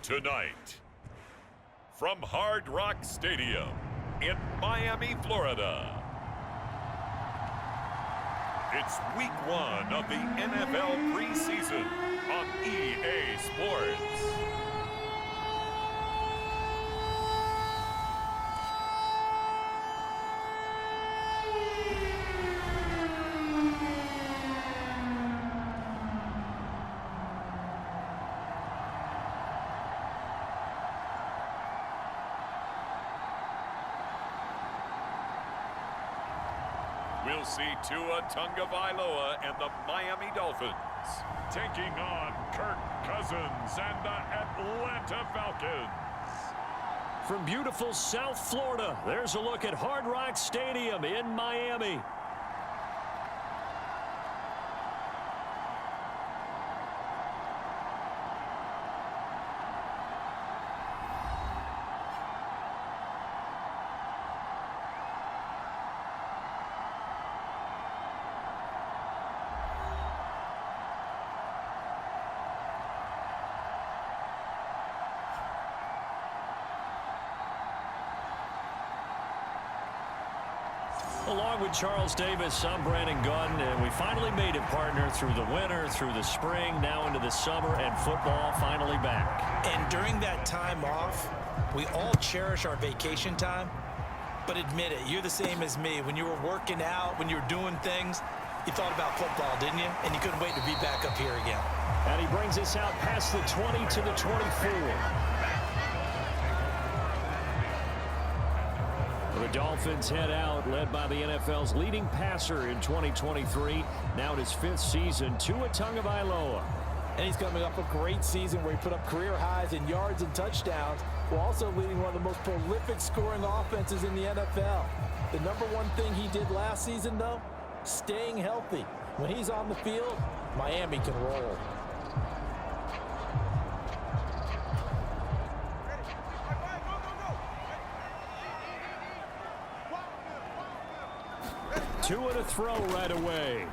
Tonight, from Hard Rock Stadium in Miami, Florida, it's week 1 of the NFL preseason on EA Sports. We'll see Tua Tagovailoa and the Miami Dolphins taking on Kirk Cousins and the Atlanta Falcons. From beautiful South Florida, there's a look at Hard Rock Stadium in Miami. Along with Charles Davis, I'm Brandon Gunn, and we finally made it, partner, through the winter, through the spring, now into the summer, and football finally back. And during that time off, we all cherish our vacation time. But admit it, you're the same as me. When you were working out, when you were doing things, you thought about football, didn't you? And you couldn't wait to be back up here again. And he brings us out past the 20 to the 24. The Dolphins head out, led by the NFL's leading passer in 2023. Now in his 5th season, Tua Tagovailoa. And he's coming off a great season where he put up career highs in yards and touchdowns, while also leading one of the most prolific scoring offenses in the NFL. The number one thing he did last season, though, staying healthy. When he's on the field, Miami can roll. Tua to throw right away.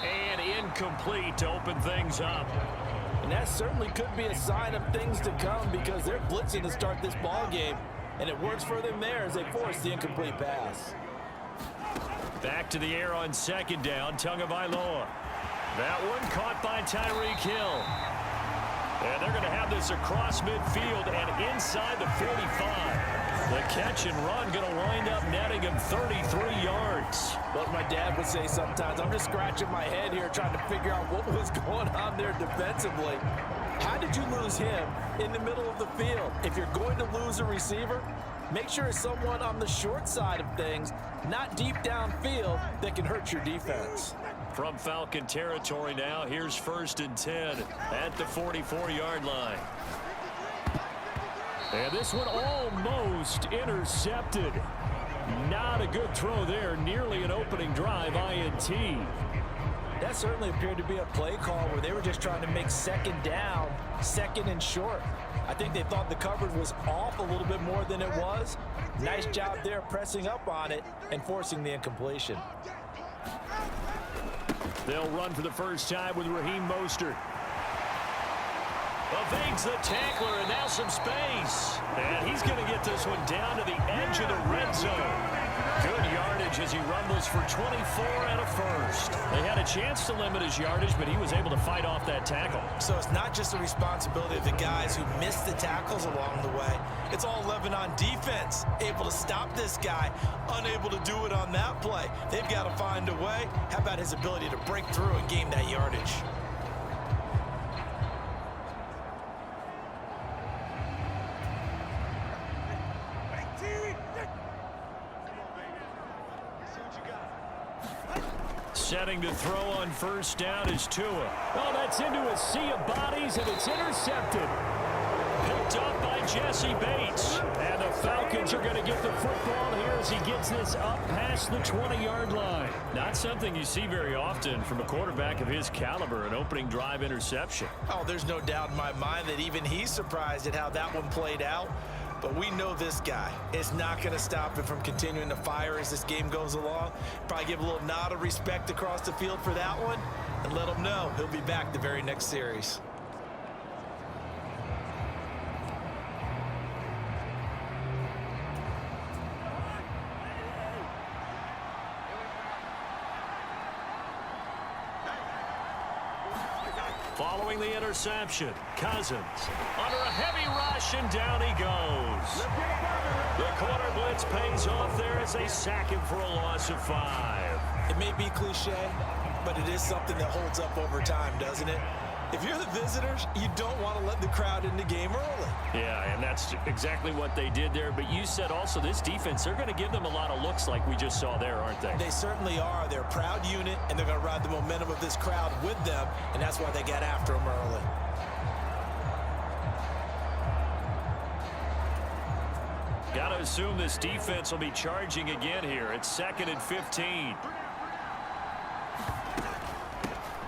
And incomplete to open things up. And that certainly could be a sign of things to come, because they're blitzing to start this ball game, and it works for them there as they force the incomplete pass. Back to the air on second down, Tagovailoa. That one caught by Tyreek Hill. And they're going to have this across midfield and inside the 45. The catch and run going to wind up netting him 33 yards. But my dad would say sometimes, I'm just scratching my head here trying to figure out what was going on there defensively. How did you lose him in the middle of the field? If you're going to lose a receiver, make sure it's someone on the short side of things, not deep downfield, that can hurt your defense. From Falcon territory now, here's 1st and 10 at the 44-yard line. And this one almost intercepted. Not a good throw there. Nearly an opening drive INT. That certainly appeared to be a play call where they were just trying to make second down, second and short. I think they thought the coverage was off a little bit more than it was. Nice job there pressing up on it and forcing the incompletion. They'll run for the first time with Raheem Mostert. Evades the tackler, and now some space. And he's going to get this one down to the edge of the red zone. Good yardage as he rumbles for 24 and a first. They had a chance to limit his yardage, but he was able to fight off that tackle. So it's not just the responsibility of the guys who missed the tackles along the way. It's all 11 on defense. Able to stop this guy, unable to do it on that play. They've got to find a way. How about his ability to break through and gain that yardage? Setting to throw on first down is Tua. Oh, that's into a sea of bodies, and it's intercepted. Picked up by Jesse Bates. And the Falcons are going to get the football here as he gets this up past the 20-yard line. Not something you see very often from a quarterback of his caliber, an opening drive interception. Oh, there's no doubt in my mind that even he's surprised at how that one played out. But we know this guy is not going to stop him from continuing to fire as this game goes along. Probably give a little nod of respect across the field for that one and let him know he'll be back the very next series. Following the interception, Cousins under a heavy rush, and down he goes. The corner blitz pays off there as they sack him for a loss of 5. It may be cliche, but it is something that holds up over time, doesn't it? If you're the visitors, you don't want to let the crowd in the game early. Yeah, and that's exactly what they did there. But you said also this defense, they're going to give them a lot of looks like we just saw there, aren't they? They certainly are. They're a proud unit, and they're going to ride the momentum of this crowd with them, and that's why they got after them early. Got to assume this defense will be charging again here. It's 2nd and 15.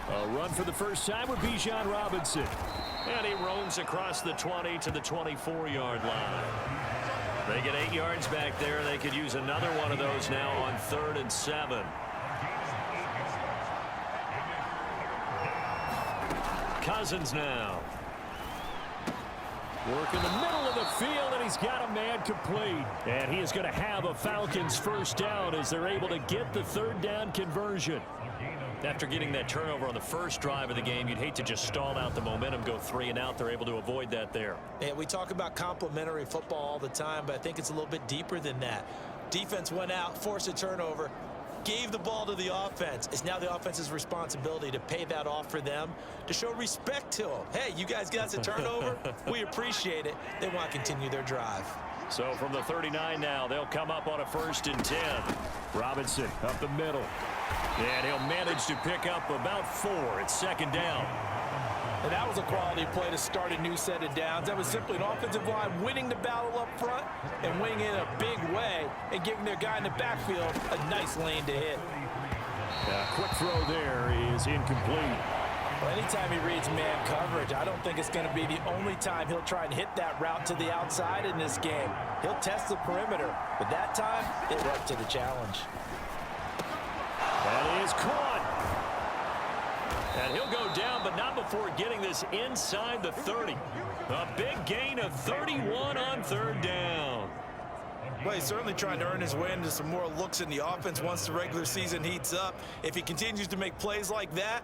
A run for the first time with Bijan Robinson. And he roams across the 20 to the 24-yard line. They get 8 yards back there. They could use another one of those now on 3rd and 7. Cousins now. Work in the middle of the field, and he's got a man complete. And he is going to have a Falcons first down as they're able to get the 3rd down conversion. After getting that turnover on the first drive of the game, you'd hate to just stall out the momentum, go 3 and out. They're able to avoid that there. And we talk about complementary football all the time, but I think it's a little bit deeper than that. Defense went out, forced a turnover, gave the ball to the offense. It's now the offense's responsibility to pay that off for them, to show respect to them. Hey, you guys got us a turnover? We appreciate it. They want to continue their drive. So from the 39 now, they'll come up on a 1st and 10. Robinson up the middle. And he'll manage to pick up about 4. It's 2nd down. And that was a quality play to start a new set of downs. That was simply an offensive line winning the battle up front and winning it in a big way and giving their guy in the backfield a nice lane to hit. Quick throw there is incomplete. Well, anytime he reads man coverage, I don't think it's going to be the only time he'll try and hit that route to the outside in this game. He'll test the perimeter, but that time, it's up to the challenge. That is caught. And he'll go down, but not before getting this inside the 30. A big gain of 31 on 3rd down. Well, he's certainly trying to earn his way into some more looks in the offense once the regular season heats up. If he continues to make plays like that,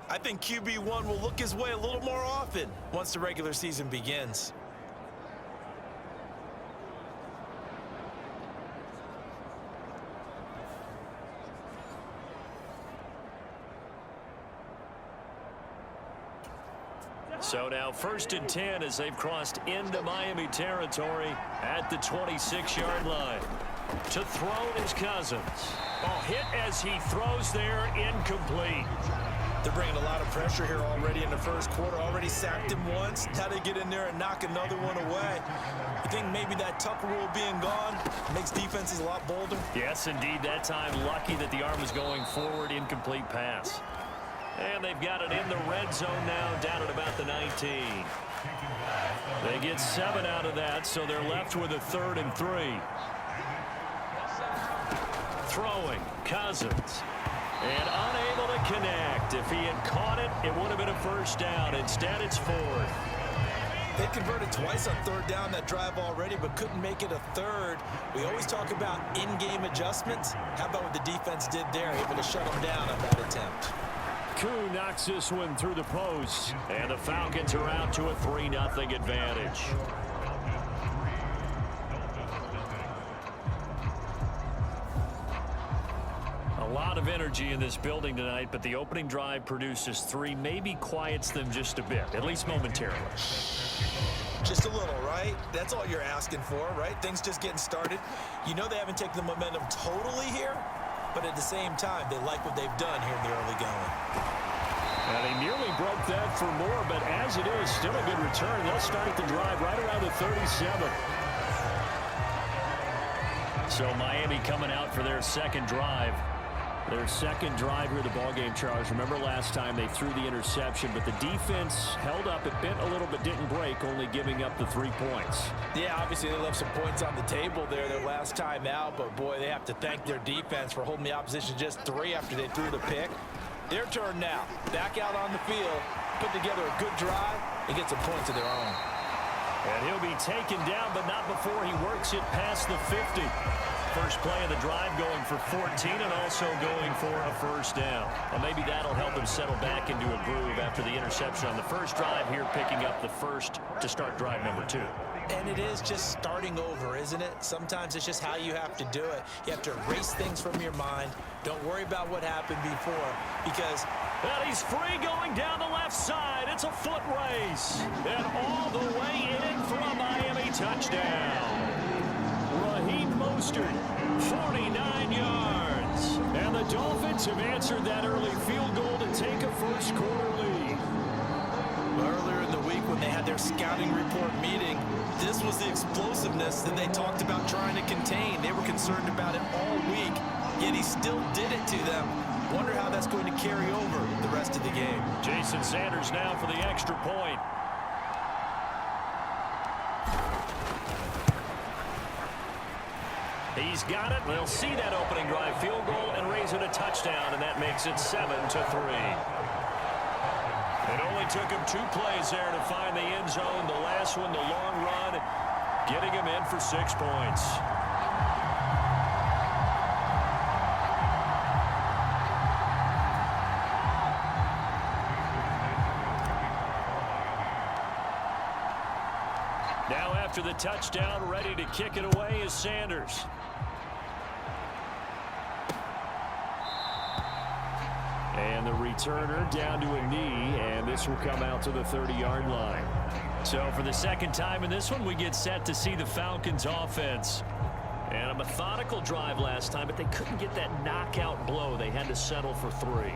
I think QB1 will look his way a little more often once the regular season begins. So now 1st and 10 as they've crossed into Miami territory at the 26-yard line. To throw is Cousins. Oh, hit as he throws there, incomplete. They're bringing a lot of pressure here already in the first quarter. Already sacked him once. How they get in there and knock another one away. You think maybe that Tucker rule being gone makes defenses a lot bolder? Yes, indeed. That time lucky that the arm was going forward. Incomplete pass. And they've got it in the red zone now, down at about the 19. They get 7 out of that, so they're left with a 3rd and 3. Throwing, Cousins. And unable to connect. If he had caught it, it would have been a first down. Instead, it's 4th. They converted twice on 3rd down that drive already, but couldn't make it a 3rd. We always talk about in-game adjustments. How about what the defense did there, able to shut them down on that attempt? Koo knocks this one through the post. And the Falcons are out to a 3-0 advantage. A lot of energy in this building tonight, but the opening drive produces 3, maybe quiets them just a bit, at least momentarily. Just a little, right? That's all you're asking for, right? Things just getting started. You know they haven't taken the momentum totally here, but at the same time, they like what they've done here in the early going. And they nearly broke that for more, but as it is, still a good return. They'll start the drive right around the 37. So Miami coming out for their 2nd drive. Their 2nd drive here of the ballgame, Charles. Remember last time they threw the interception, but the defense held up. It bent a little but didn't break, only giving up the 3 points. Yeah, obviously they left some points on the table there their last time out, but boy, they have to thank their defense for holding the opposition just 3 after they threw the pick. Their turn now. Back out on the field, put together a good drive, and get some points of their own. And he'll be taken down, but not before he works it past the 50. first play of the drive, going for 14 and also going for a first down. And maybe that'll help him settle back into a groove after the interception on the first drive here, picking up the first to start drive number 2. And it is just starting over, isn't it? Sometimes it's just how you have to do it. You have to erase things from your mind. Don't worry about what happened before, because... Well, he's free going down the left side. It's a foot race. And all the way in for a Miami touchdown. Raheem Mostert, 49 yards. And the Dolphins have answered that early field goal to take a first quarter lead. Earlier in the week when they had their scouting report meeting, this was the explosiveness that they talked about trying to contain. They were concerned about it all week, yet he still did it to them. Wonder how that's going to carry over the rest of the game. Jason Sanders now for the extra point. He's got it. They'll see that opening drive field goal and raise it a touchdown, and that makes it 7-3. It only took him 2 plays there to find the end zone. The last one, the long run, getting him in for 6 points. Now after the touchdown, ready to kick it away is Sanders. And the returner down to a knee, and this will come out to the 30-yard line. So for the second time in this one, we get set to see the Falcons offense. And a methodical drive last time, but they couldn't get that knockout blow. They had to settle for 3.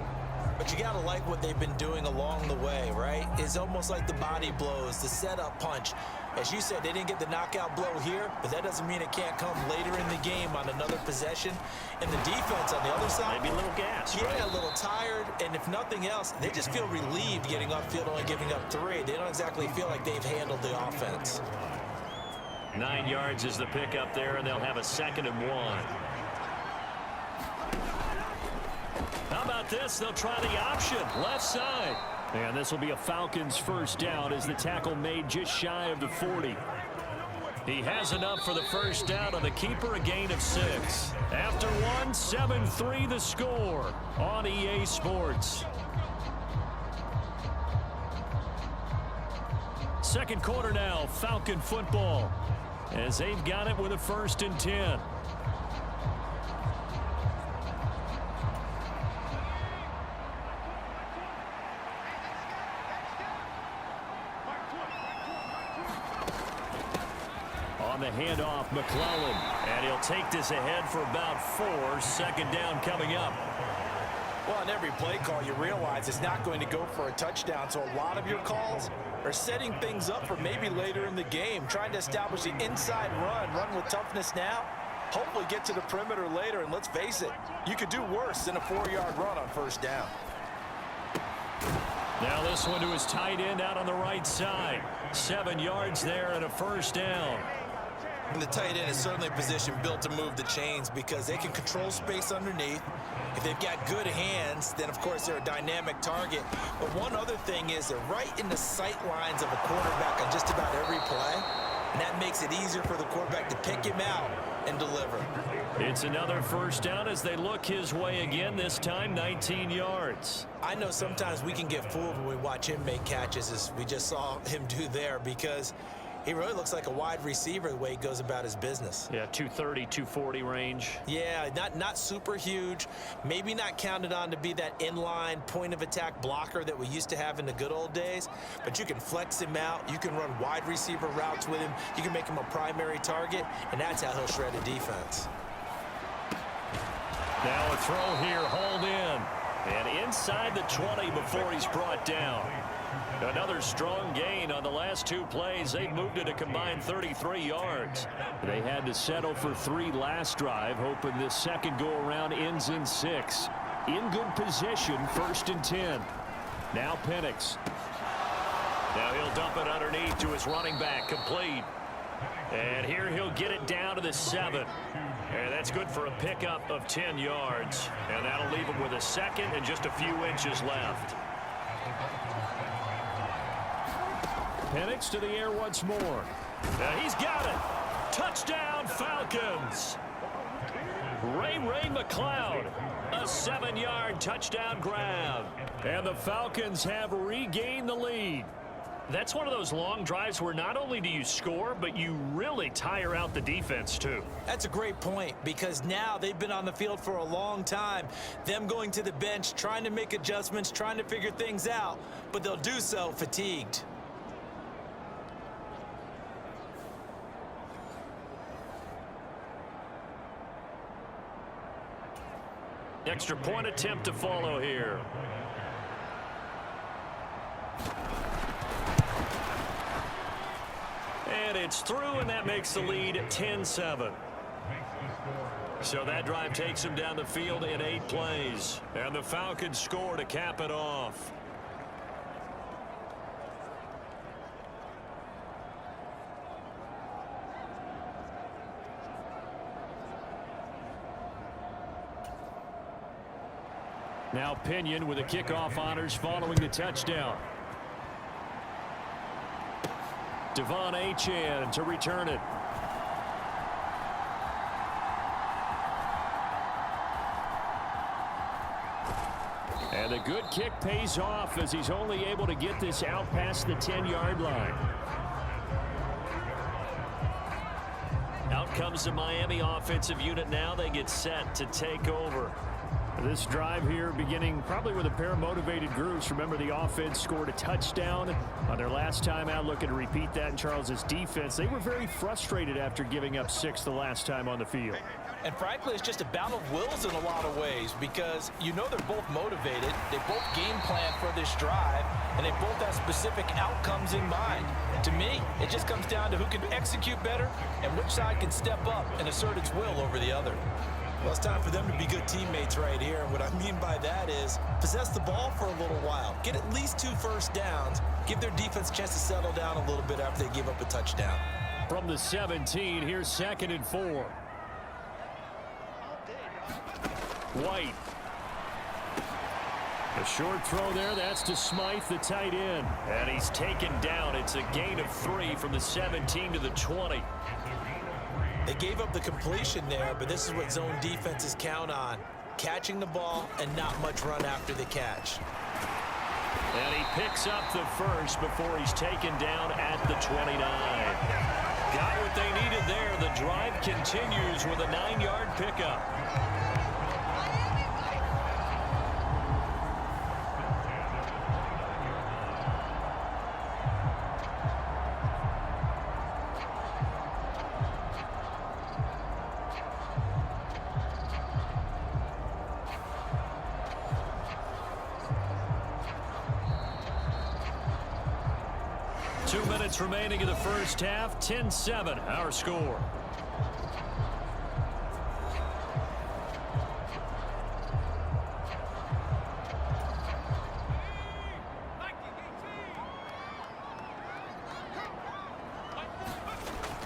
But you got to like what they've been doing along the way, right? It's almost like the body blows, the setup punch. As you said, they didn't get the knockout blow here, but that doesn't mean it can't come later in the game on another possession. And the defense on the other side, maybe a little gas, yeah, right? A little tired. And if nothing else, they just feel relieved getting upfield, only giving up 3. They don't exactly feel like they've handled the offense. 9 yards is the pickup there, and they'll have a 2nd and 1. How about this? They'll try the option, left side. And this will be a Falcons first down as the tackle made just shy of the 40. He has enough for the first down on the keeper, a gain of 6. After 1, 7-3 the score on EA Sports. Second quarter now, Falcon football, as they've got it with a 1st and 10. On the handoff, McClellan, and he'll take this ahead for about 4. 2nd down coming up. Well, on every play call, you realize it's not going to go for a touchdown, so a lot of your calls are setting things up for maybe later in the game, trying to establish the inside run with toughness now, hopefully get to the perimeter later, and let's face it, you could do worse than a 4-yard run on first down. Now this one to his tight end out on the right side. 7 yards there and a first down. And the tight end is certainly a position built to move the chains because they can control space underneath. If they've got good hands, then, of course, they're a dynamic target. But one other thing is they're right in the sight lines of a quarterback on just about every play. And that makes it easier for the quarterback to pick him out and deliver. It's another first down as they look his way again, this time 19 yards. I know sometimes we can get fooled when we watch him make catches, as we just saw him do there, because he really looks like a wide receiver the way he goes about his business. Yeah, 230, 240 range. Yeah, not super huge. Maybe not counted on to be that inline point-of-attack blocker that we used to have in the good old days. But you can flex him out. You can run wide receiver routes with him. You can make him a primary target, and that's how he'll shred a defense. Now a throw here, hauled in. And inside the 20 before he's brought down. Another strong gain on the last 2 plays. They've moved it a combined 33 yards. They had to settle for 3 last drive, hoping this second go-around ends in 6. In good position, 1st and 10. Now Penix. Now he'll dump it underneath to his running back, complete. And here he'll get it down to the 7. And that's good for a pickup of 10 yards. And that'll leave him with a 2nd and just a few inches left. Penix to the air once more. Now he's got it. Touchdown, Falcons. Ray McLeod, a 7-yard touchdown grab. And the Falcons have regained the lead. That's one of those long drives where not only do you score, but you really tire out the defense too. That's a great point, because now they've been on the field for a long time. Them going to the bench, trying to make adjustments, trying to figure things out, but they'll do so fatigued. Extra point attempt to follow here. And it's through, and that makes the lead 10-7. So that drive takes them down the field in 8 plays. And the Falcons score to cap it off. Now Pinion with the kickoff honors following the touchdown. Devon Achane to return it. And a good kick pays off as he's only able to get this out past the 10-yard line. Out comes the Miami offensive unit now. They get set to take over. This drive here beginning probably with a pair of motivated groups. Remember, the offense scored a touchdown on their last time out, looking to repeat that in Charles's defense. They were very frustrated after giving up 6 the last time on the field. And frankly, it's just a battle of wills in a lot of ways, because you know they're both motivated. They both game plan for this drive, and they both have specific outcomes in mind. To me, it just comes down to who can execute better and which side can step up and assert its will over the other. Well, it's time for them to be good teammates right here. And what I mean by that is possess the ball for a little while. Get at least 2 first downs. Give their defense a chance to settle down a little bit after they give up a touchdown. From the 17, here's 2nd and 4. White. A short throw there. That's to Smythe, the tight end. And he's taken down. It's a gain of 3 from the 17 to the 20. They gave up the completion there, but this is what zone defenses count on. Catching the ball and not much run after the catch. And he picks up the first before he's taken down at the 29. Got what they needed there. The drive continues with a 9-yard pickup. Remaining in the first half, 10-7, our score.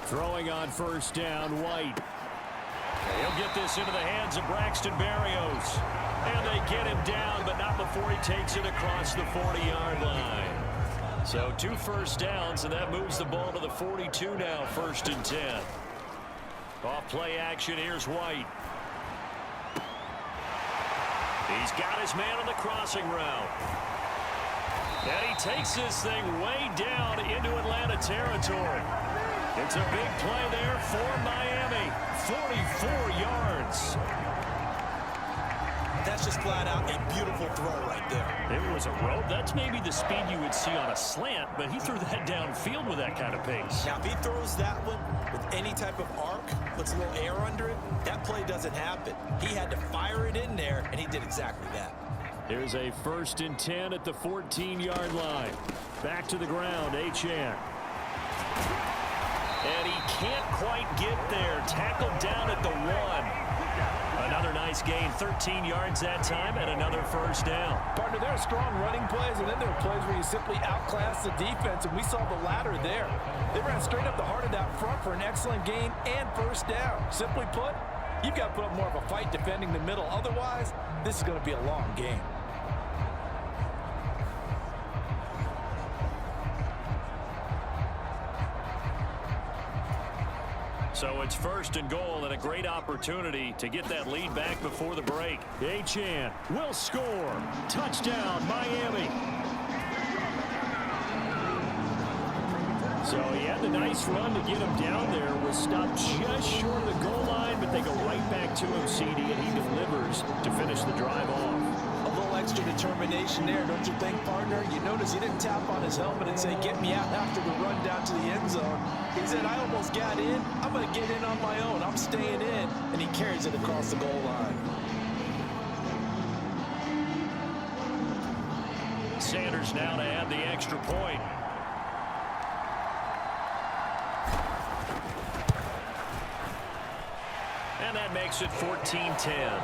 Throwing on first down, White. He'll get this into the hands of Braxton Berrios. And they get him down, but not before he takes it across the 40-yard line. So 2 first downs, and that moves the ball to the 42 now, 1st and 10. Off play action, here's White. He's got his man on the crossing route. And he takes this thing way down into Atlanta territory. It's a big play there for Miami. 44 yards. That's just flat out a beautiful throw right there. It was a rope. That's maybe the speed you would see on a slant, but he threw that downfield with that kind of pace. Now, if he throws that one with any type of arc, puts a little air under it, that play doesn't happen. He had to fire it in there, and he did exactly that. Here's a 1st and 10 at the 14-yard line. Back to the ground, Achane. And he can't quite get there. Tackled down at the 1. Another nice gain, 13 yards that time, and another first down. Partner, there are strong running plays, and then there are plays where you simply outclass the defense, and we saw the latter there. They ran straight up the heart of that front for an excellent gain and first down. Simply put, you've got to put up more of a fight defending the middle. Otherwise, this is going to be a long game. So it's 1st and goal and a great opportunity to get that lead back before the break. Achane will score. Touchdown, Miami. So he had the nice run to get him down there. Was stopped just short of the goal line, but they go right back to him, CD, and he delivers to finish the drive off. A little extra determination there, don't you think, partner? You notice he didn't tap on his helmet and say, "Get me out," after the run down to the end zone. He said, "I almost got in. I'm going to get in on my own. I'm staying in." And he carries it across the goal line. Sanders now to add the extra point. And that makes it 14-10.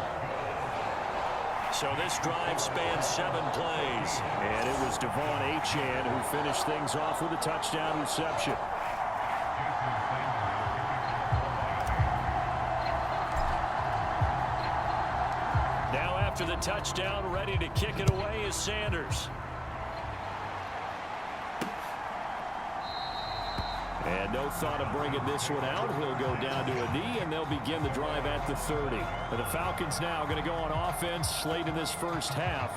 So this drive spans 7 plays. And it was Achane who finished things off with a touchdown reception. Now after the touchdown, ready to kick it away is Sanders. And no thought of bringing this one out. He'll go down to a knee, and they'll begin the drive at the 30. And the Falcons now going to go on offense late in this first half.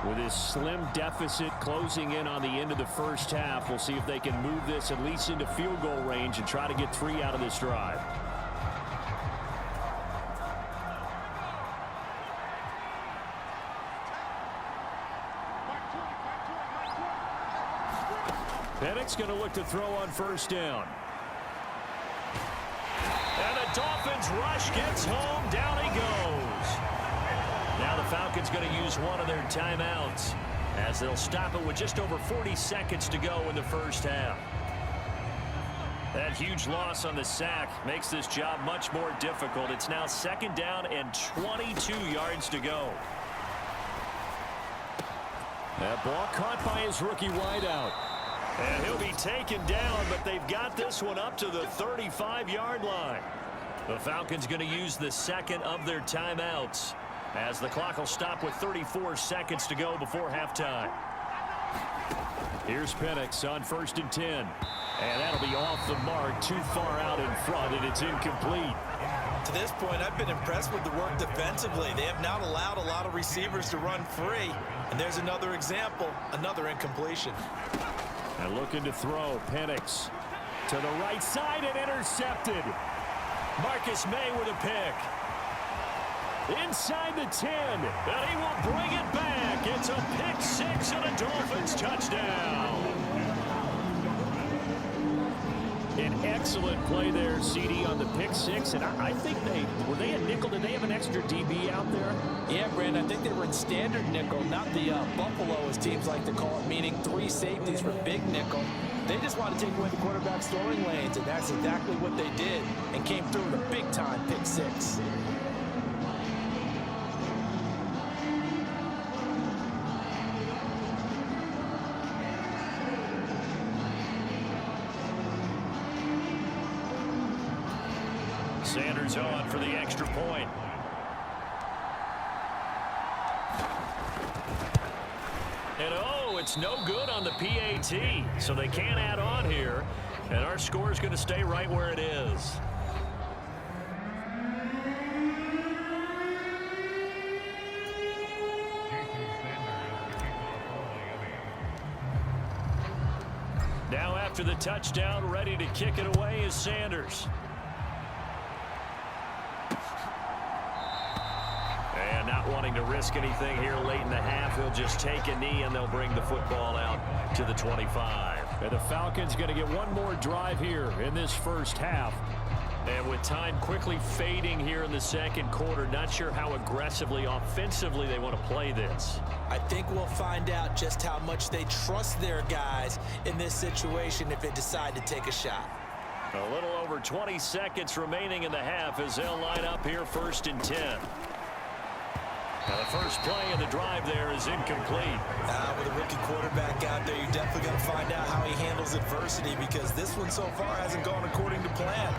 With this slim deficit closing in on the end of the first half, we'll see if they can move this at least into field goal range and try to get 3 out of this drive. Penix going to look to throw on 1st down. And the Dolphins rush gets home. Down he goes. Now the Falcons going to use one of their timeouts as they'll stop it with just over 40 seconds to go in the first half. That huge loss on the sack makes this job much more difficult. It's now 2nd down and 22 yards to go. That ball caught by his rookie wideout. And he'll be taken down, but they've got this one up to the 35-yard line. The Falcons going to use the 2nd of their timeouts as the clock will stop with 34 seconds to go before halftime. Here's Penix on 1st and 10. And that'll be off the mark, too far out in front, and it's incomplete. To this point, I've been impressed with the work defensively. They have not allowed a lot of receivers to run free. And there's another example, another incompletion. And looking to throw, Penix to the right side and intercepted. Marcus May with a pick. Inside the 10, and he will bring it back. It's a pick 6 and a Dolphins touchdown. An excellent play there, CD, on the pick 6. And I think were they at nickel? Did they have an extra DB out there? Yeah, Brandon, I think they were in standard nickel, not the Buffalo, as teams like to call it, meaning 3 safeties for big nickel. They just want to take away the quarterback's throwing lanes, and that's exactly what they did and came through with a big-time pick 6. Sanders on for the extra point. And it's no good on the PAT, so they can't add on here. And our score is going to stay right where it is. Now after the touchdown, ready to kick it away is Sanders. And not wanting to risk anything here late in the half, he'll just take a knee and they'll bring the football out to the 25. And the Falcons going to get one more drive here in this first half. And with time quickly fading here in the second quarter, not sure how aggressively, offensively they want to play this. I think we'll find out just how much they trust their guys in this situation if they decide to take a shot. A little over 20 seconds remaining in the half as they'll line up here 1st and 10. Now the first play of the drive there is incomplete. With a rookie quarterback out there, you're definitely going to find out how he handles adversity, because this one so far hasn't gone according to plan.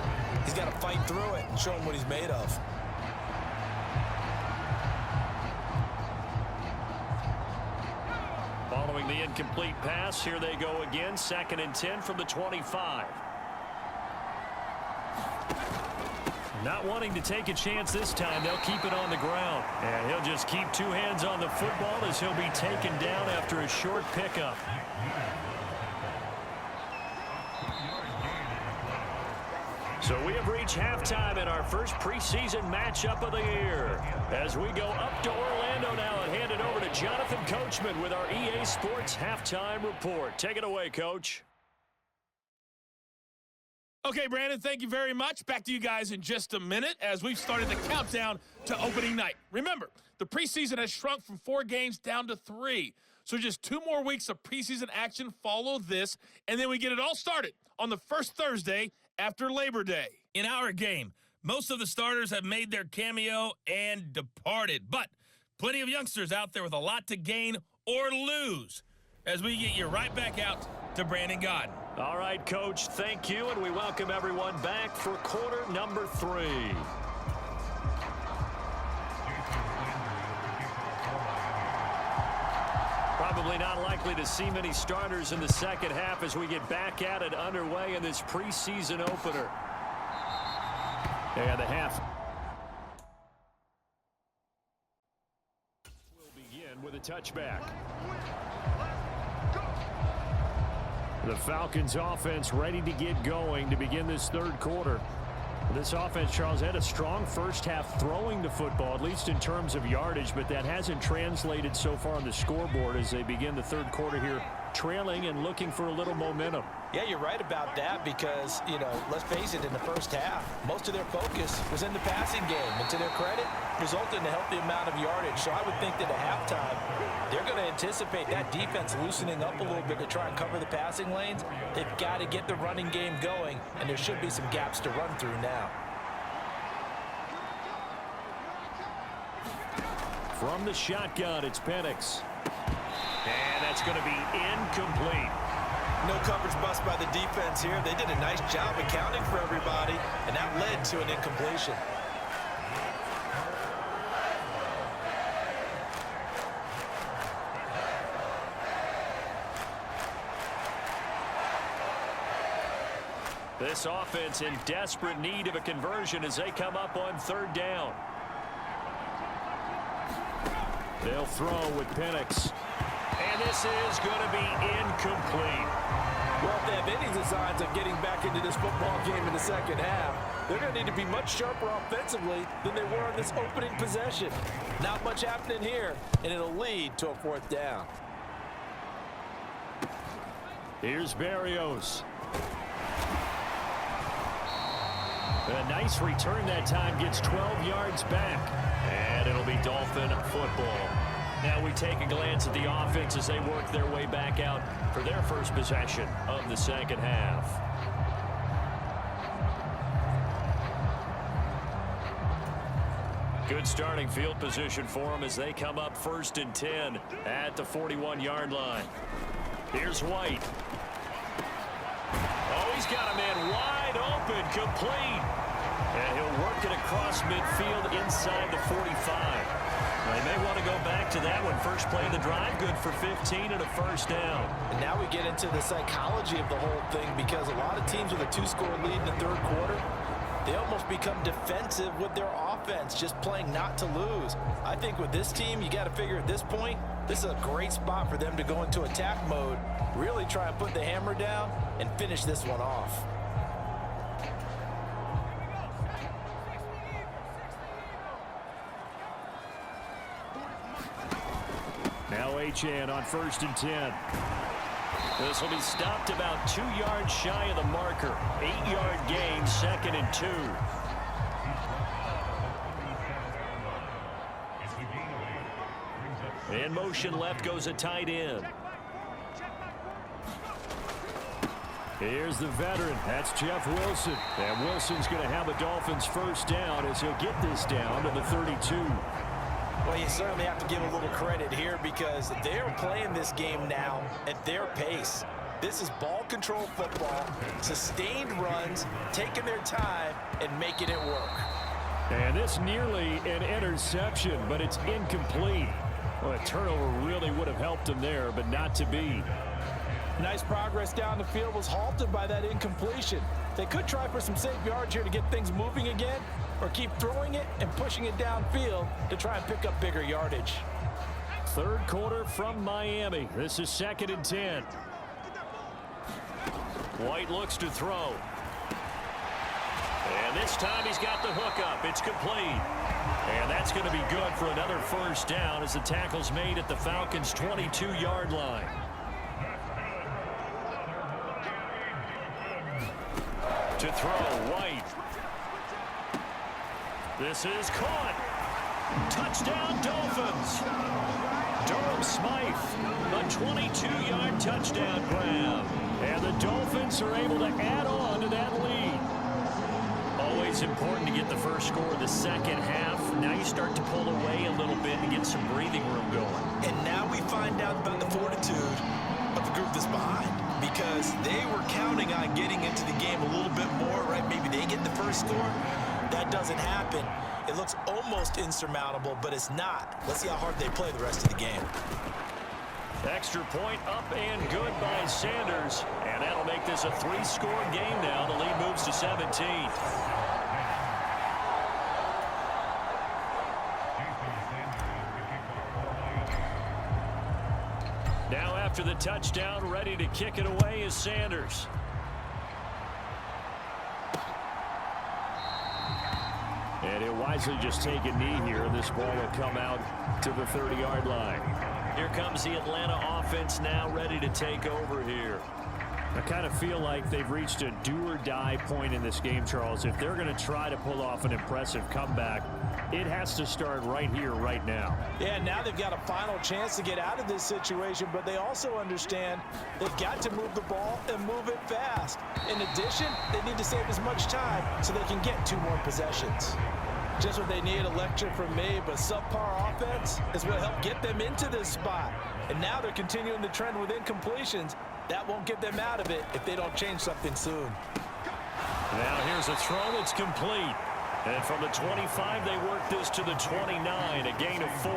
He's got to fight through it and show him what he's made of. Following the incomplete pass, here they go again. 2nd and 10 from the 25. Not wanting to take a chance this time, they'll keep it on the ground. And he'll just keep two hands on the football as he'll be taken down after a short pickup. So we have reached halftime in our first preseason matchup of the year. As we go up to Orlando now and hand it over to Jonathan Coachman with our EA Sports Halftime Report. Take it away, Coach. Okay, Brandon, thank you very much. Back to you guys in just a minute as we've started the countdown to opening night. Remember, the preseason has shrunk from 4 games down to 3. So just 2 more weeks of preseason action follow this, and then we get it all started on the first Thursday after Labor Day. In our game, most of the starters have made their cameo and departed, but plenty of youngsters out there with a lot to gain or lose as we get you right back out to Brandon Godden. All right, Coach, thank you, and we welcome everyone back for quarter number 3. Probably not likely to see many starters in the second half as we get back at it underway in this preseason opener. And the half will begin with a touchback. The Falcons offense ready to get going to begin this third quarter. This offense, Charles, had a strong first half throwing the football, at least in terms of yardage, but that hasn't translated so far on the scoreboard as they begin the third quarter here, trailing and looking for a little momentum. Yeah, you're right about that because, let's face it, in the first half, most of their focus was in the passing game. And to their credit, resulted in a healthy amount of yardage. So I would think that at halftime, they're going to anticipate that defense loosening up a little bit to try and cover the passing lanes. They've got to get the running game going, and there should be some gaps to run through now. From the shotgun, it's Penix. And that's going to be incomplete. No coverage bust by the defense here. They did a nice job accounting for everybody, and that led to an incompletion. This offense in desperate need of a conversion as they come up on third down. They'll throw with Penix. And this is going to be incomplete. Well, if they have any designs of getting back into this football game in the second half, they're going to need to be much sharper offensively than they were on this opening possession. Not much happening here, and it'll lead to a 4th down. Here's Berrios. A nice return that time, gets 12 yards back. And it'll be Dolphin football. Now we take a glance at the offense as they work their way back out for their first possession of the second half. Good starting field position for them as they come up 1st and 10 at the 41-yard line. Here's White. Oh, he's got a man wide open, complete. And he'll work it across midfield inside the 45. They may want to go back to that one. First play of the drive, good for 15 and a 1st down. And now we get into the psychology of the whole thing because a lot of teams with a 2-score lead in the third quarter, they almost become defensive with their offense, just playing not to lose. I think with this team, you got to figure at this point, this is a great spot for them to go into attack mode, really try and put the hammer down and finish this one off. Now Achane on 1st and 10. This will be stopped about 2 yards shy of the marker. 8-yard gain, 2nd and 2. In motion left goes a tight end. Here's the veteran. That's Jeff Wilson. And Wilson's going to have a Dolphins 1st down as he'll get this down to the 32. Well, you certainly have to give a little credit here because they're playing this game now at their pace. This is ball control football, sustained runs, taking their time, and making it work. And this nearly an interception, but it's incomplete. Well, a turnover really would have helped them there, but not to be. Nice progress down the field was halted by that incompletion. They could try for some safe yards here to get things moving again, or keep throwing it and pushing it downfield to try and pick up bigger yardage. Third quarter from Miami. This is 2nd and 10. White looks to throw. And this time he's got the hook up. It's complete. And that's going to be good for another first down as the tackle's made at the Falcons' 22-yard line. To throw, White. This is caught. Touchdown, Dolphins. Durham Smythe, a 22-yard touchdown grab. And the Dolphins are able to add on to that lead. Always important to get the first score of the second half. Now you start to pull away a little bit and get some breathing room going. And now we find out about the fortitude of the group that's behind, because they were counting on getting into the game a little bit more, right? Maybe they get the first score. That doesn't happen. It looks almost insurmountable, but it's not. Let's see how hard they play the rest of the game. Extra point up and good by Sanders. And that'll make this a 3-score game now. The lead moves to 17. Now after the touchdown, ready to kick it away is Sanders. And he'll wisely just take a knee here. This ball will come out to the 30-yard line. Here comes the Atlanta offense now ready to take over here. I kind of feel like they've reached a do-or-die point in this game, Charles. If they're going to try to pull off an impressive comeback, it has to start right here, right now. Yeah, now they've got a final chance to get out of this situation, but they also understand they've got to move the ball and move it fast. In addition, they need to save as much time so they can get 2 more possessions. Just what they need, a lecture from me, but subpar offense is what helped get them into this spot. And now they're continuing the trend with incompletions. That won't get them out of it if they don't change something soon. Now here's a throw that's complete. And from the 25, they work this to the 29, a gain of 4.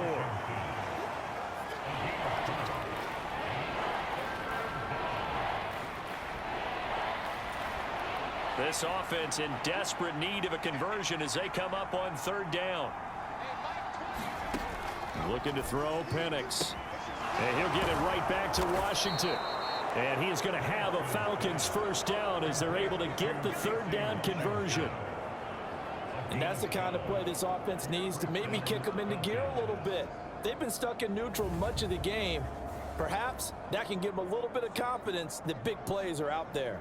This offense in desperate need of a conversion as they come up on 3rd down. Looking to throw, Penix. And he'll get it right back to Washington. And he is going to have a Falcons first down as they're able to get the 3rd down conversion. And that's the kind of play this offense needs to maybe kick them into gear a little bit. They've been stuck in neutral much of the game. Perhaps that can give them a little bit of confidence that big plays are out there.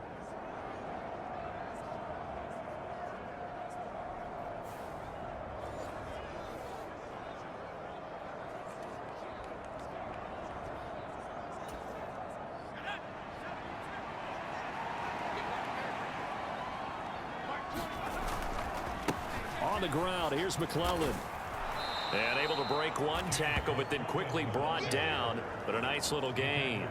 On the ground, here's McClellan. And able to break one tackle, but then quickly brought down. But a nice little gain.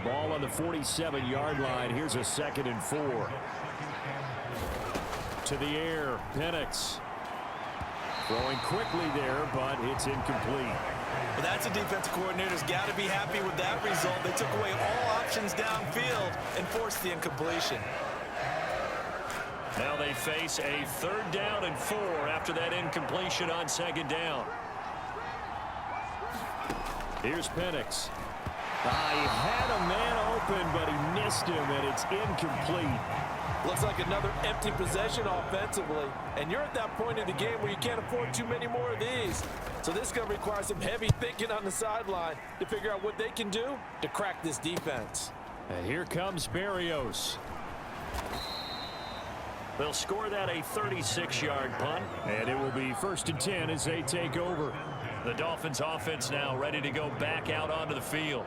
Ball on the 47-yard line. Here's a 2nd and 4. To the air, Penix. Throwing quickly there, but it's incomplete. Well, that's a defensive coordinator's got to be happy with that result. They took away all options downfield and forced the incompletion. Now they face a 3rd down and 4 after that incompletion on 2nd down. Here's Penix. He had a man open, but he missed him, and it's incomplete. Looks like another empty possession offensively. And you're at that point in the game where you can't afford too many more of these. So this is going to require some heavy thinking on the sideline to figure out what they can do to crack this defense. And here comes Berrios. They'll score that a 36-yard punt, and it will be 1st and 10 as they take over. The Dolphins offense now ready to go back out onto the field.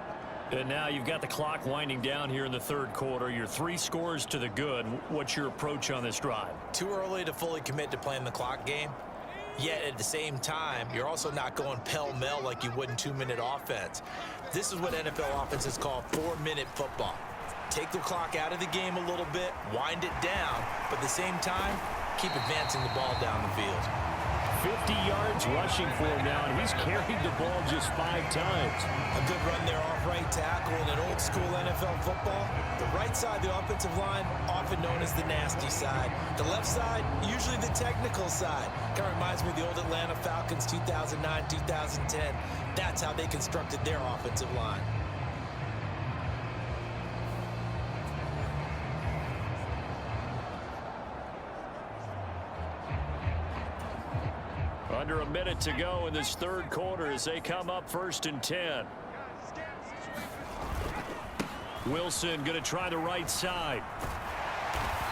And now you've got the clock winding down here in the 3rd quarter. You're 3 scores to the good. What's your approach on this drive? Too early to fully commit to playing the clock game. Yet at the same time, you're also not going pell-mell like you would in 2-minute offense. This is what NFL offenses call 4-minute football. Take the clock out of the game a little bit, wind it down, but at the same time, keep advancing the ball down the field. 50 yards rushing for him now, and he's carried the ball just 5 times. A good run there off right tackle in an old school NFL football. The right side, the offensive line, often known as the nasty side. The left side, usually the technical side. Kind of reminds me of the old Atlanta Falcons 2009, 2010. That's how they constructed their offensive line. Under a minute to go in this third quarter as they come up 1st and 10. Wilson going to try the right side.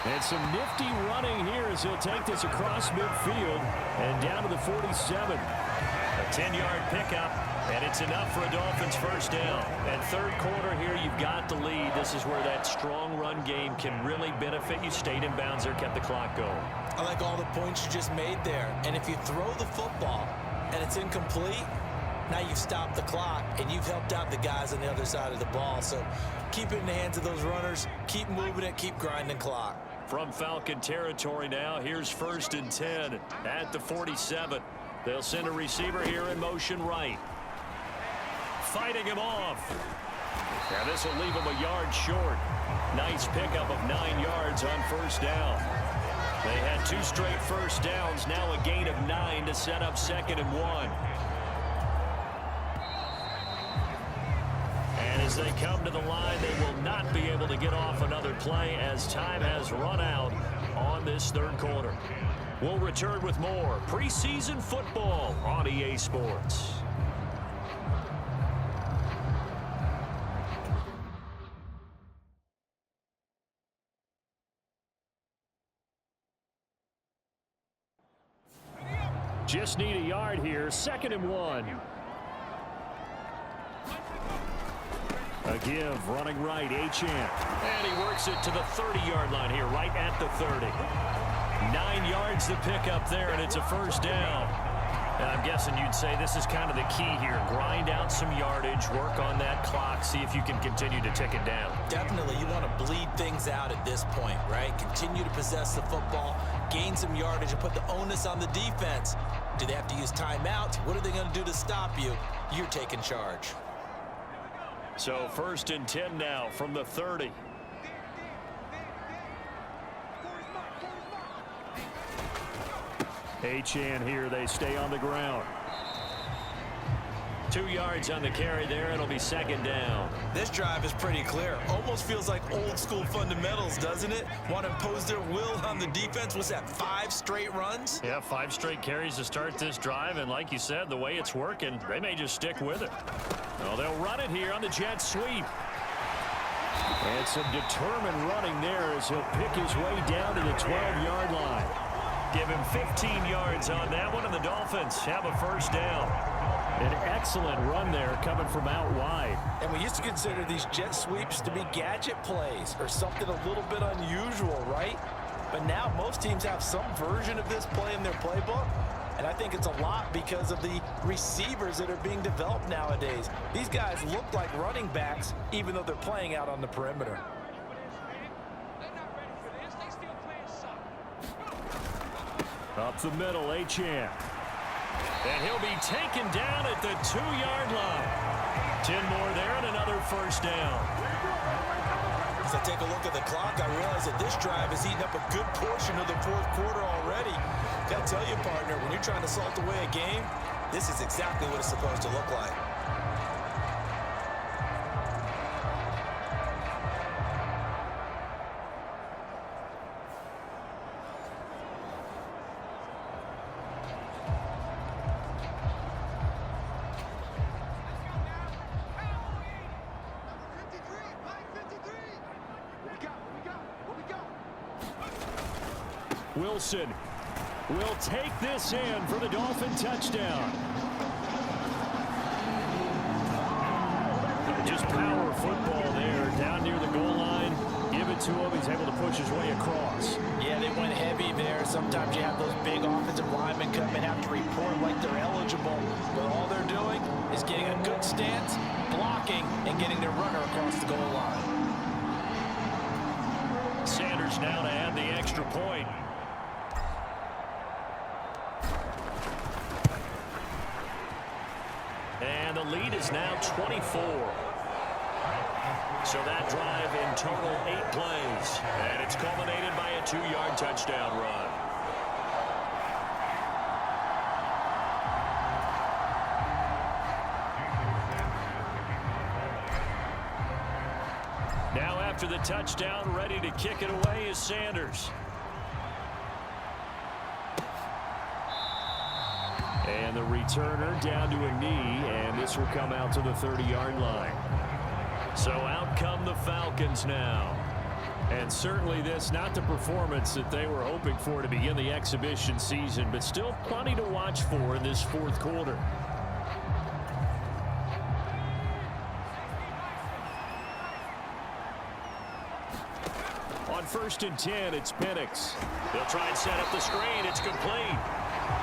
And some nifty running here as he'll take this across midfield and down to the 47. A 10-yard pickup, and it's enough for a Dolphins first down. And third quarter here, you've got the lead. This is where that strong run game can really benefit you. Stayed in bounds there, kept the clock going. I like all the points you just made there. And if you throw the football and it's incomplete, now you've stopped the clock and you've helped out the guys on the other side of the ball. So keep it in the hands of those runners. Keep moving it. Keep grinding clock. From Falcon territory now, here's 1st and 10 at the 47. They'll send a receiver here in motion right. Fighting him off. Now this will leave him a yard short. Nice pickup of 9 yards on first down. They had 2 straight first downs. Now a gain of 9 to set up 2nd and 1. And as they come to the line, they will not be able to get off another play as time has run out on this third quarter. We'll return with more preseason football on EA Sports. Just need a yard here. 2nd and 1. A give, running right, Achane. And he works it to the 30-yard line here, right at the 30. 9 yards to pick up there, and it's a first down. And I'm guessing you'd say this is kind of the key here. Grind out some yardage, work on that clock, see if you can continue to tick it down. Definitely, you want to bleed things out at this point, right? Continue to possess the football, gain some yardage, and put the onus on the defense. Do they have to use timeouts? What are they going to do to stop you? You're taking charge. So 1st and 10 now from the 30. Achane here, they stay on the ground. 2 yards on the carry there. It'll be 2nd down. This drive is pretty clear. Almost feels like old school fundamentals, doesn't it? Want to impose their will on the defense. Was that 5 straight runs? Yeah, 5 straight carries to start this drive. And like you said, the way it's working, they may just stick with it. Well, they'll run it here on the jet sweep. And some determined running there as he'll pick his way down to the 12-yard line. Give him 15 yards on that one, and the Dolphins have a first down. An excellent run there coming from out wide. And we used to consider these jet sweeps to be gadget plays or something a little bit unusual, right? But now most teams have some version of this play in their playbook. And I think it's a lot because of the receivers that are being developed nowadays. These guys look like running backs even though they're playing out on the perimeter. Up the middle, Achane. And he'll be taken down at the 2-yard line. 10 more there and another first down. As I take a look at the clock, I realize that this drive has eaten up a good portion of the fourth quarter already. Gotta tell you, partner, when you're trying to salt away a game, this is exactly what it's supposed to look like. Wilson will take this in for the Dolphin touchdown. Just power football there down near the goal line. Give it to him. He's able to push his way across. Yeah, they went heavy there. Sometimes you have those big offensive linemen come and have to report like they're eligible. But all they're doing is getting a good stance, blocking, and getting their runner across the goal line. Sanders now to add the extra point. And the lead is now 24. So that drive in total 8 plays. And it's culminated by a 2-yard touchdown run. Now after the touchdown, ready to kick it away is Sanders. And the returner down to a knee, and this will come out to the 30-yard line. So out come the Falcons now. And certainly this not the performance that they were hoping for to begin the exhibition season, but still plenty to watch for in this fourth quarter. On 1st and 10, it's Penix. They'll try and set up the screen. It's complete.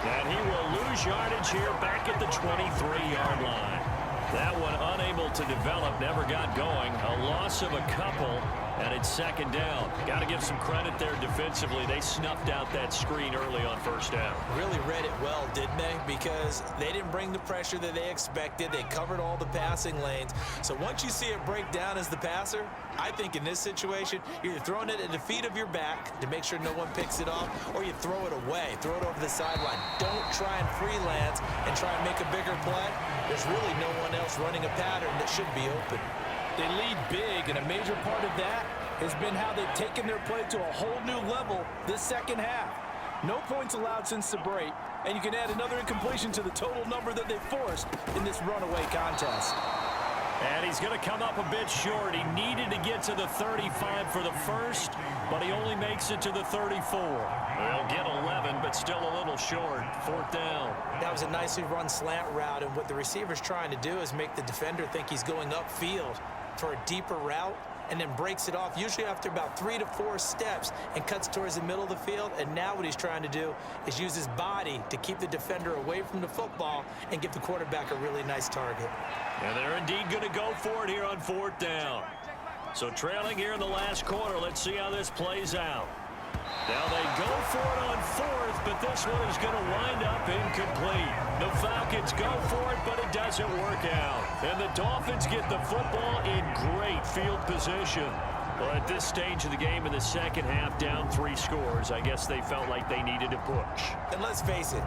And he will lose yardage here back at the 23-yard line. That one unable to develop, never got going. A loss of a couple, and it's 2nd down. Got to give some credit there defensively. They snuffed out that screen early on 1st down. Really read it well, didn't they? Because they didn't bring the pressure that they expected. They covered all the passing lanes. So once you see it break down as the passer, I think in this situation, you're either throwing it at the feet of your back to make sure no one picks it off, or you throw it away, throw it over the sideline. Don't try and freelance and try and make a bigger play. There's really no one else running a pattern that should be open. They lead big, and a major part of that has been how they've taken their play to a whole new level this second half. No points allowed since the break, and you can add another incompletion to the total number that they forced in this runaway contest. And he's going to come up a bit short. He needed to get to the 35 for the first, but he only makes it to the 34. They'll get 11, but still a little short. 4th down. That was a nicely run slant route, and what the receiver's trying to do is make the defender think he's going upfield for a deeper route, and then breaks it off, usually after about 3 to 4 steps, and cuts towards the middle of the field. And now what he's trying to do is use his body to keep the defender away from the football and give the quarterback a really nice target. And they're indeed going to go for it here on 4th down. So trailing here in the last quarter, let's see how this plays out. Now they go for it on 4th, but this one is going to wind up incomplete. The Falcons go for it, but it doesn't work out. And the Dolphins get the football in great field position. Well, at this stage of the game in the second half, down 3 scores, I guess they felt like they needed to push. And let's face it,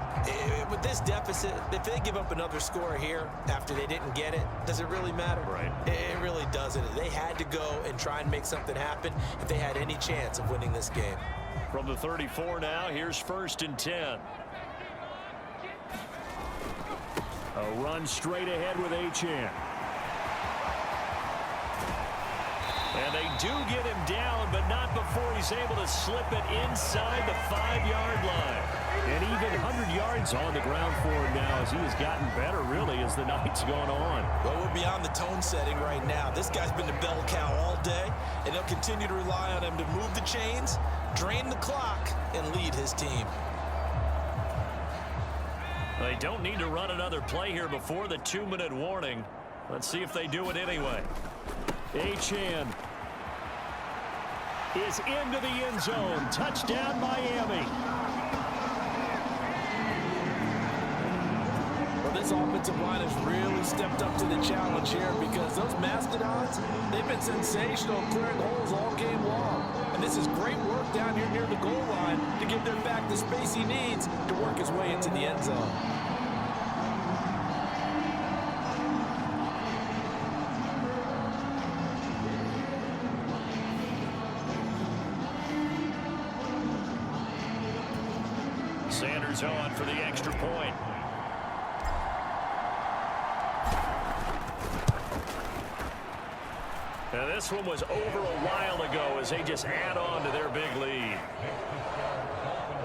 with this deficit, if they give up another score here after they didn't get it, does it really matter? Right. It really doesn't. They had to go and try and make something happen if they had any chance of winning this game. From the 34 now, here's 1st and 10. A run straight ahead with Achane. And they do get him down, but not before he's able to slip it inside the 5-yard line. And even 100 yards on the ground for him now as he has gotten better, really, as the night's gone on. Well, we're beyond the tone setting right now. This guy's been the bell cow all day, and they'll continue to rely on him to move the chains, drain the clock, and lead his team. They don't need to run another play here before the 2-minute warning. Let's see if they do it anyway. Achane is into the end zone. Touchdown, Miami. Well, this offensive line has really stepped up to the challenge here because those Mastodons, they've been sensational clearing holes all game long. And this is great work down here near the goal line to give their back the space he needs to work his way into the end zone. Sanders on for the extra point. Now this one was over a while ago as they just add on to their big lead.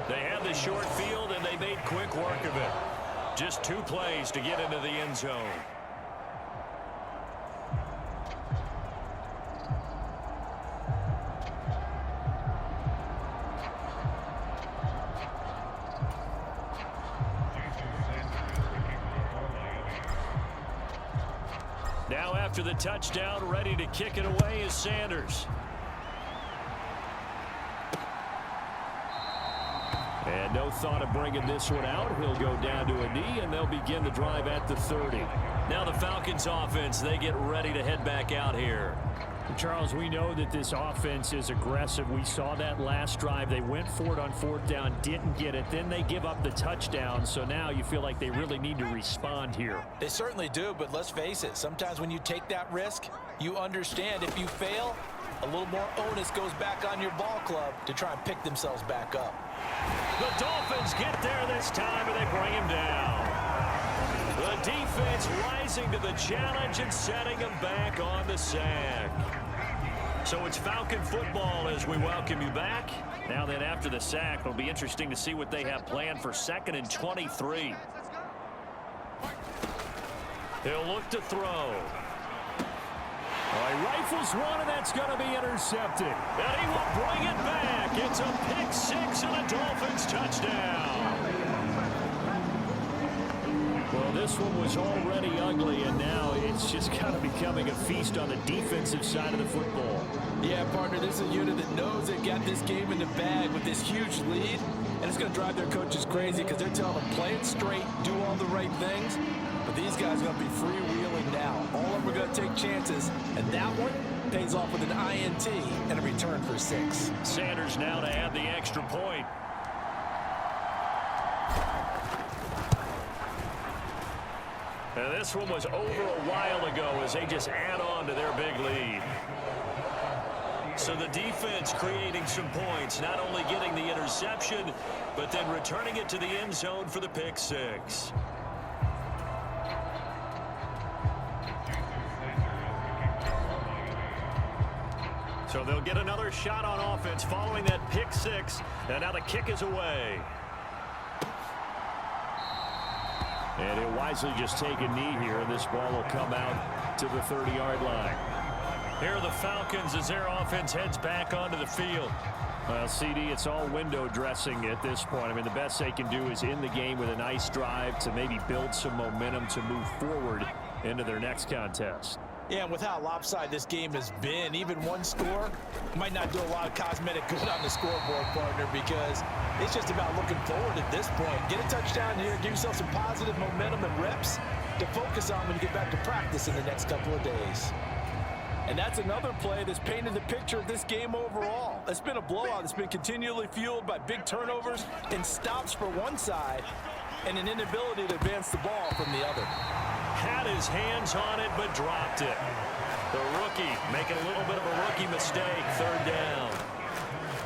They had the short field and they made quick work of it. Just 2 plays to get into the end zone. Now after the touchdown, ready to kick it away is Sanders. And No thought of bringing this one out. He'll go down to a knee, and they'll begin the drive at the 30. Now the Falcons offense, they get ready to head back out here. Charles, we know that this offense is aggressive. We saw that last drive. They went for it on 4th down, didn't get it. Then they give up the touchdown. So now you feel like they really need to respond here. They certainly do, but let's face it. Sometimes when you take that risk, you understand if you fail, a little more onus goes back on your ball club to try and pick themselves back up. The Dolphins get there this time, and they bring him down. The defense rising to the challenge and setting him back on the sack. So it's Falcon football as we welcome you back. Now then, after the sack, it'll be interesting to see what they have planned for 2nd and 23. He'll look to throw. He rifles one, and that's going to be intercepted. And he will bring it back. It's a pick 6 and a Dolphins touchdown. Well, this one was already ugly, and now it's just kind of becoming a feast on the defensive side of the football. Yeah, partner, this is a unit that knows they've got this game in the bag with this huge lead, and it's going to drive their coaches crazy because they're telling them, play it straight, do all the right things. But these guys are going to be freewheeling now. All of them are going to take chances, and that one pays off with an INT and a return for 6. Sanders now to add the extra point. And this one was over a while ago as they just add on to their big lead. So the defense creating some points, not only getting the interception, but then returning it to the end zone for the pick 6. So they'll get another shot on offense following that pick 6. And now the kick is away. And he'll wisely just take a knee here, and this ball will come out to the 30-yard line. Here are the Falcons as their offense heads back onto the field. Well, CD, it's all window dressing at this point. I mean, the best they can do is in the game with a nice drive to maybe build some momentum to move forward into their next contest. Yeah, and with how lopsided this game has been, even one score might not do a lot of cosmetic good on the scoreboard, partner, because it's just about looking forward at this point. Get a touchdown here, give yourself some positive momentum and reps to focus on when you get back to practice in the next couple of days. And that's another play that's painted the picture of this game overall. It's been a blowout. It's been continually fueled by big turnovers and stops for one side and an inability to advance the ball from the other. Had his hands on it, but dropped it. The rookie making a little bit of a rookie mistake, 3rd down.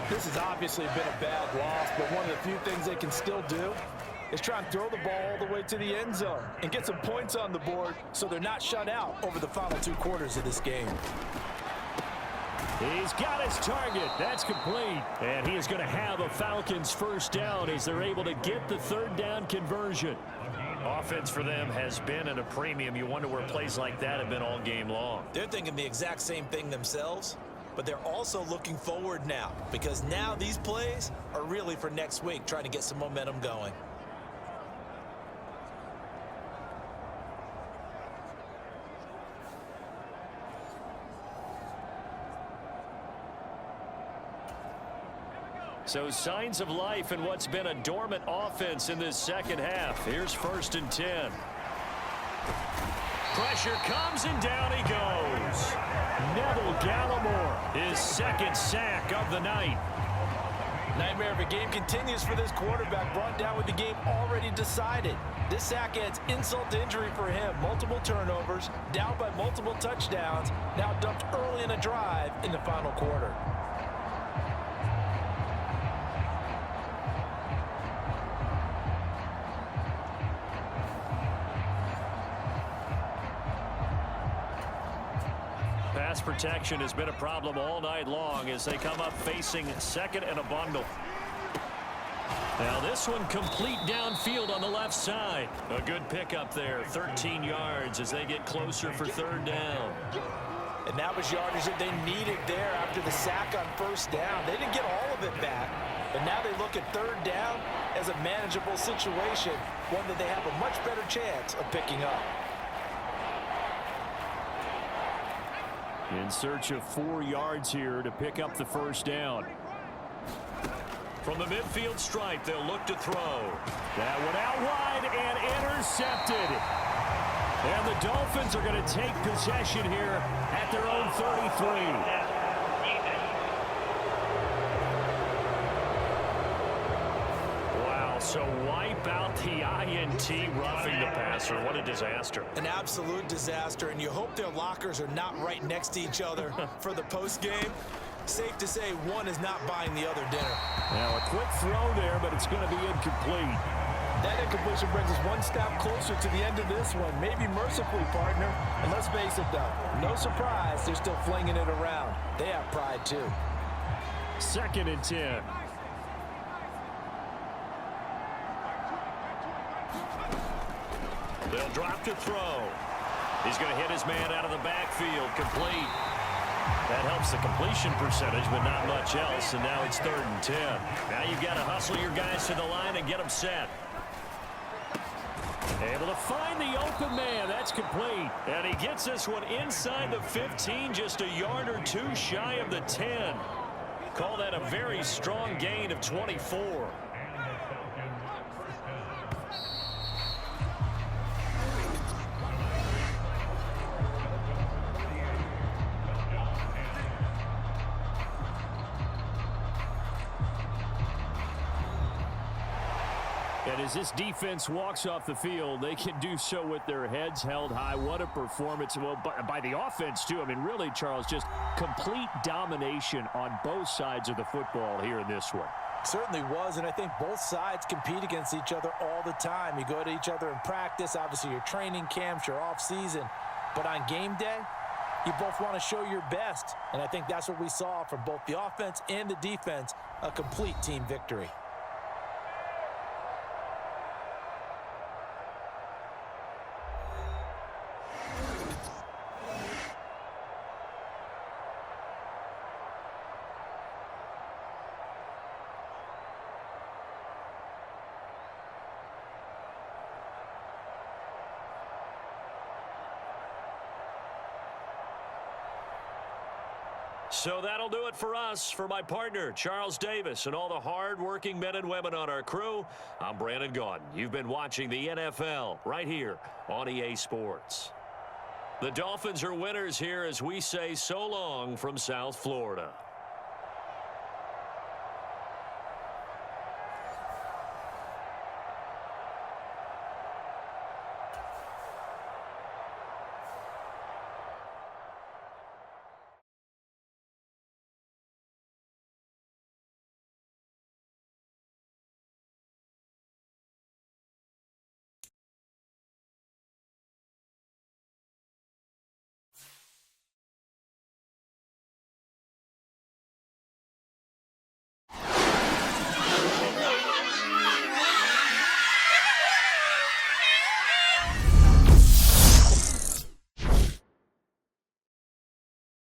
This has obviously been a bad loss, but one of the few things they can still do is try and throw the ball all the way to the end zone and get some points on the board so they're not shut out over the final 2 quarters of this game. He's got his target. That's complete. And he is going to have a Falcons 1st down as they're able to get the 3rd down conversion. Offense for them has been at a premium. You wonder where plays like that have been all game long. They're thinking the exact same thing themselves, but they're also looking forward now, because now these plays are really for next week, trying to get some momentum going. So signs of life in what's been a dormant offense in this 2nd half. Here's 1st and 10. Pressure comes and down he goes. Neville Gallimore, his 2nd sack of the night. Nightmare of a game continues for this quarterback, brought down with the game already decided. This sack adds insult to injury for him. Multiple turnovers, down by multiple touchdowns, now dumped early in a drive in the final quarter. Pass protection has been a problem all night long as they come up facing 2nd and a bundle. Now this one complete downfield on the left side. A good pickup there, 13 yards as they get closer for 3rd down. And that was yardage that they needed there after the sack on 1st down. They didn't get all of it back, but now they look at 3rd down as a manageable situation, one that they have a much better chance of picking up. In search of 4 yards here to pick up the 1st down. From the midfield stripe, they'll look to throw. That one out wide and intercepted. And the Dolphins are going to take possession here at their own 33. So wipe out the INT roughing the passer. What a disaster. An absolute disaster, and you hope their lockers are not right next to each other for the postgame. Safe to say one is not buying the other dinner. Now a quick throw there, but it's going to be incomplete. That incompletion brings us one step closer to the end of this one. Maybe mercifully, partner. And let's face it, though, no surprise, they're still flinging it around. They have pride, too. 2nd and 10. They'll drop to throw. He's going to hit his man out of the backfield. Complete. That helps the completion percentage, but not much else. And now it's 3rd and 10. Now you've got to hustle your guys to the line and get them set. Able to find the open man. That's complete. And he gets this one inside the 15, just a yard or two shy of the 10. Call that a very strong gain of 24. And as this defense walks off the field, they can do so with their heads held high. What a performance. Well, by the offense, too. I mean, really, Charles, just complete domination on both sides of the football here in this one. Certainly was, and I think both sides compete against each other all the time. You go to each other in practice, obviously your training camps, your off-season. But on game day, you both want to show your best. And I think that's what we saw from both the offense and the defense, a complete team victory. So that'll do it for us. For my partner, Charles Davis, and all the hard-working men and women on our crew, I'm Brandon Gaudin. You've been watching the NFL right here on EA Sports. The Dolphins are winners here as we say so long from South Florida.